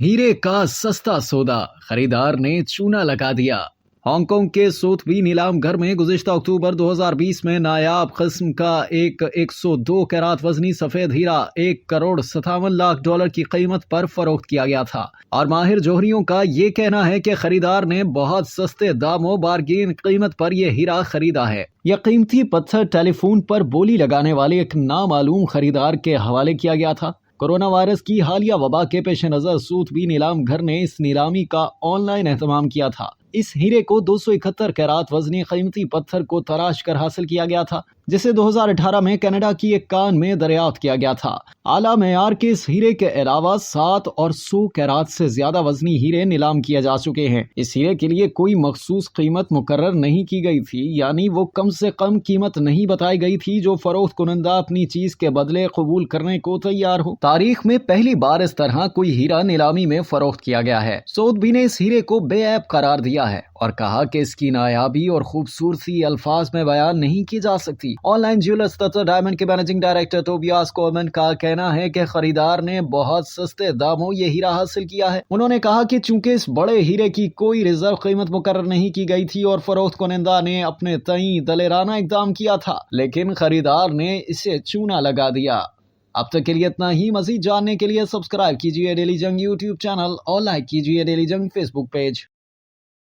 हीरे का सस्ता सौदा, खरीदार ने चूना लगा दिया। हांगकांग के सोथबी नीलाम घर में गुज़िश्ता अक्टूबर 2020 में नायाब किस्म का एक 102 कैरात वजनी सफेद हीरा $1,57,00,000 की कीमत पर फरोख्त किया गया था और माहिर जौहरियों का ये कहना है कि खरीदार ने बहुत सस्ते दामों बारगेन कीमत पर यह हीरा खरीदा है। यह कीमती पत्थर टेलीफोन पर बोली लगाने वाले एक नामालूम खरीदार के हवाले किया गया था। कोरोना वायरस की हालिया वबा के पेश नजर सोथबी नीलाम घर ने इस नीलामी का ऑनलाइन एहतमाम किया था। इस हीरे को 271 कैरात वजनी कीमती पत्थर को तराश कर हासिल किया गया था, जिसे 2018 में कनाडा की एक कान में दरियाफ्त किया गया था। आला मेयार के इस हीरे के अलावा 7 और 100 कैरात से ज्यादा वजनी हीरे नीलाम किए जा चुके हैं। इस हीरे के लिए कोई मखसूस कीमत मुकर्रर नहीं की गई थी, यानी वो कम से कम कीमत नहीं बताई गई थी जो फरोख्त कुनंदा अपनी चीज के बदले कबूल करने को तैयार हो। तारीख में पहली बार इस तरह कोई हीरा नीलामी में फरोख्त किया गया है। सोथबी ने इस हीरे को बेऐब करार दिया है और कहा कि इसकी नायाबी और खूबसूरती अल्फाज में बयान नहीं की जा सकती। ऑनलाइन ज्वेलर्स तथा डायमंड के मैनेजिंग डायरेक्टर टोबियास कोलमैन का कहना है कि खरीदार ने बहुत सस्ते दामों ये हीरा हासिल किया है। उन्होंने कहा कि चूंकि इस बड़े हीरे की कोई रिजर्व कीमत मुकर्रर नहीं की गई थी और फरोख्त कुनंदा ने अपने तई दलेराना इकदाम किया था, लेकिन खरीदार ने इसे चूना लगा दिया। अब तक के लिए इतना ही। मजीद जानने के लिए सब्सक्राइब कीजिए डेली जंग यूट्यूब चैनल और लाइक कीजिए डेली जंग फेसबुक पेज।